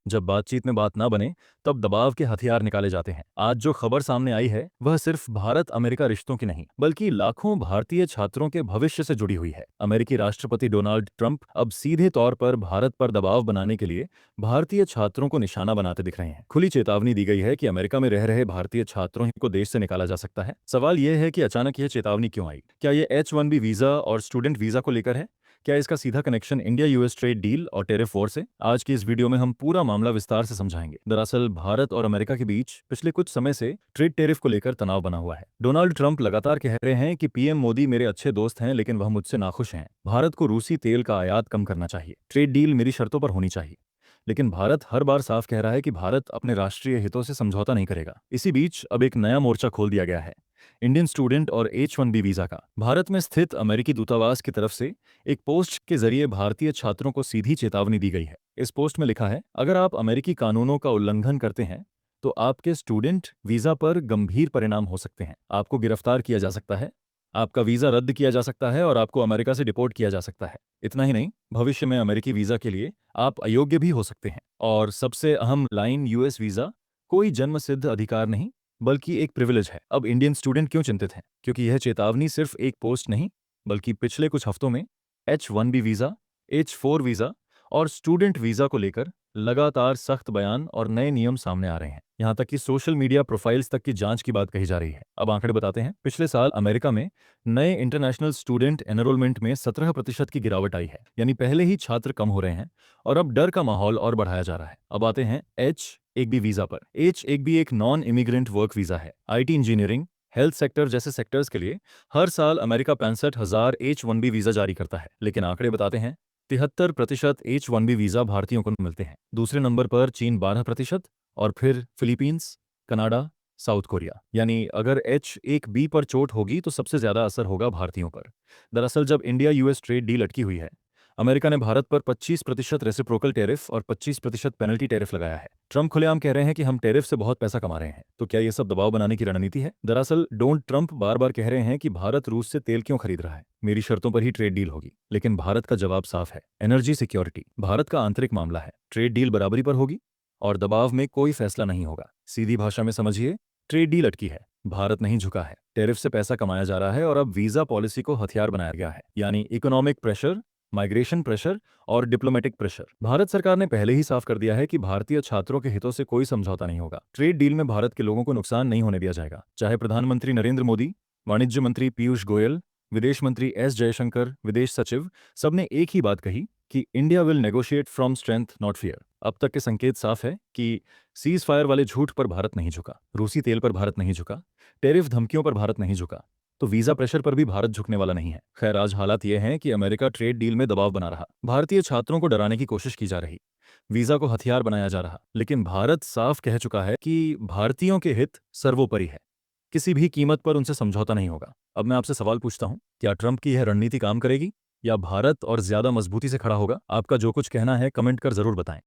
जब बातचीत में बात ना बने तब दबाव के हथियार निकाले जाते हैं। आज जो खबर सामने आई है वह सिर्फ भारत अमेरिका रिश्तों की नहीं बल्कि लाखों भारतीय छात्रों के भविष्य से जुड़ी हुई है। अमेरिकी राष्ट्रपति डोनाल्ड ट्रंप अब सीधे तौर पर भारत पर दबाव बनाने के लिए भारतीय छात्रों को निशाना बनाते दिख रहे हैं। खुली चेतावनी दी गई है कि अमेरिका में रह रहे भारतीय छात्रों को देश से निकाला जा सकता है। सवाल यह है कि अचानक यह चेतावनी क्यों आई? क्या ये H-1B वीजा और स्टूडेंट वीजा को लेकर है? क्या इसका सीधा connection India US trade deal और टेरिफ वॉर से? आज की इस वीडियो में हम पूरा मामला विस्तार से समझाएंगे। दरअसल भारत और अमेरिका के बीच पिछले कुछ समय से ट्रेड टेरिफ को लेकर तनाव बना हुआ है। डोनाल्ड ट्रंप लगातार कह रहे हैं कि पीएम मोदी मेरे अच्छे दोस्त हैं लेकिन वह मुझसे नाखुश हैं। भारत को रूसी तेल का आयात कम करना चाहिए। ट्रेड डील मेरी शर्तों पर होनी चाहिए। लेकिन भारत हर बार साफ कह रहा है कि भारत अपने राष्ट्रीय हितों से समझौता नहीं करेगा। इसी बीच अब एक नया मोर्चा खोल दिया गया है, इंडियन स्टूडेंट और H-1B वीजा का। भारत में स्थित अमेरिकी दूतावास की तरफ से एक पोस्ट के जरिए भारतीय छात्रों को सीधी चेतावनी दी गई है। इस पोस्ट में लिखा है, अगर आप अमेरिकी कानूनों का उल्लंघन करते हैं तो आपके स्टूडेंट वीजा पर गंभीर परिणाम हो सकते हैं। आपको गिरफ्तार किया जा सकता है, आपका वीजा रद्द किया जा सकता है और आपको अमेरिका से डिपोर्ट किया जा सकता है। इतना ही नहीं, भविष्य में अमेरिकी वीजा के लिए आप अयोग्य भी हो सकते हैं। और सबसे अहम लाइन, यूएस वीजा कोई जन्मसिद्ध अधिकार नहीं बल्कि एक प्रिविलेज है। अब इंडियन स्टूडेंट क्यों चिंतित हैं? क्योंकि यह चेतावनी सिर्फ एक पोस्ट नहीं बल्कि पिछले कुछ हफ्तों में H-1B वीजा, H-4 वीजा और स्टूडेंट वीजा को लेकर लगातार सख्त बयान और नए नियम सामने आ रहे हैं। यहां तक कि सोशल मीडिया प्रोफाइल्स तक की जांच की बात कही जा रही है। अब आंकड़े बताते हैं, पिछले साल अमेरिका में नए इंटरनेशनल स्टूडेंट एनरोलमेंट में 17% की गिरावट आई है। यानी पहले ही छात्र कम हो रहे हैं और अब डर का माहौल और बढ़ाया जा रहा है। अब आते हैं H-1B वीजा पर। H-1B एक नॉन इमिग्रेंट वर्क वीजा है। IT इंजीनियरिंग, हेल्थ सेक्टर जैसे सेक्टर्स के लिए हर साल अमेरिका 65,000 H-1B वीजा जारी करता है। लेकिन आंकड़े बताते हैं 73% H-1B वीजा भारतीयों को मिलते हैं। दूसरे नंबर पर चीन 12% और फिर फिलीपींस, कनाडा, साउथ कोरिया। यानी अगर H-1B पर चोट होगी तो सबसे ज्यादा असर होगा भारतीयों पर। दरअसल जब इंडिया यूएस ट्रेड डील अटकी हुई है, अमेरिका ने भारत पर 25% रेसिप्रोकल टैरिफ और 25% पेनल्टी टैरिफ लगाया है। ट्रंप खुलेआम कह रहे हैं कि हम टैरिफ से बहुत पैसा कमा रहे हैं। तो क्या ये सब दबाव बनाने की रणनीति है? दरअसल डोनाल्ड ट्रंप बार बार कह रहे हैं कि भारत रूस से तेल क्यों खरीद रहा है, मेरी शर्तों पर ही ट्रेड डील होगी। लेकिन भारत का जवाब साफ है, एनर्जी सिक्योरिटी भारत का आंतरिक मामला है। ट्रेड डील बराबरी पर होगी और दबाव में कोई फैसला नहीं होगा। सीधी भाषा में समझिए, ट्रेड डील अटकी है, भारत नहीं झुका है, टैरिफ से पैसा कमाया जा रहा है और अब वीजा पॉलिसी को हथियार बनाया गया है। यानी इकोनॉमिक प्रेशर, माइग्रेशन प्रेशर और डिप्लोमेटिक प्रेशर। भारत सरकार ने पहले ही साफ कर दिया है कि भारतीय छात्रों के हितों से कोई समझौता नहीं होगा। ट्रेड डील में भारत के लोगों को नुकसान नहीं होने दिया जाएगा। चाहे प्रधानमंत्री नरेंद्र मोदी, वाणिज्य मंत्री पीयूष गोयल, विदेश मंत्री एस जयशंकर, विदेश सचिव, सबने एक ही बात कही कि India will negotiate from strength not fear. अब तक के संकेत साफ है कि सीज फायर वाले झूठ पर भारत नहीं झुका, रूसी तेल पर भारत नहीं झुका, टेरिफ धमकियों पर भारत नहीं झुका, तो वीजा प्रेशर पर भी भारत झुकने वाला नहीं है। खैर, आज हालात ये हैं कि अमेरिका ट्रेड डील में दबाव बना रहा, भारतीय छात्रों को डराने की कोशिश की जा रही, वीजा को हथियार बनाया जा रहा। लेकिन भारत साफ कह चुका है कि भारतीयों के हित सर्वोपरि है, किसी भी कीमत पर उनसे समझौता नहीं होगा। अब मैं आपसे सवाल पूछता हूं, क्या ट्रंप की यह रणनीति काम करेगी या भारत और ज्यादा मजबूती से खड़ा होगा? आपका जो कुछ कहना है कमेंट कर जरूर बताएं।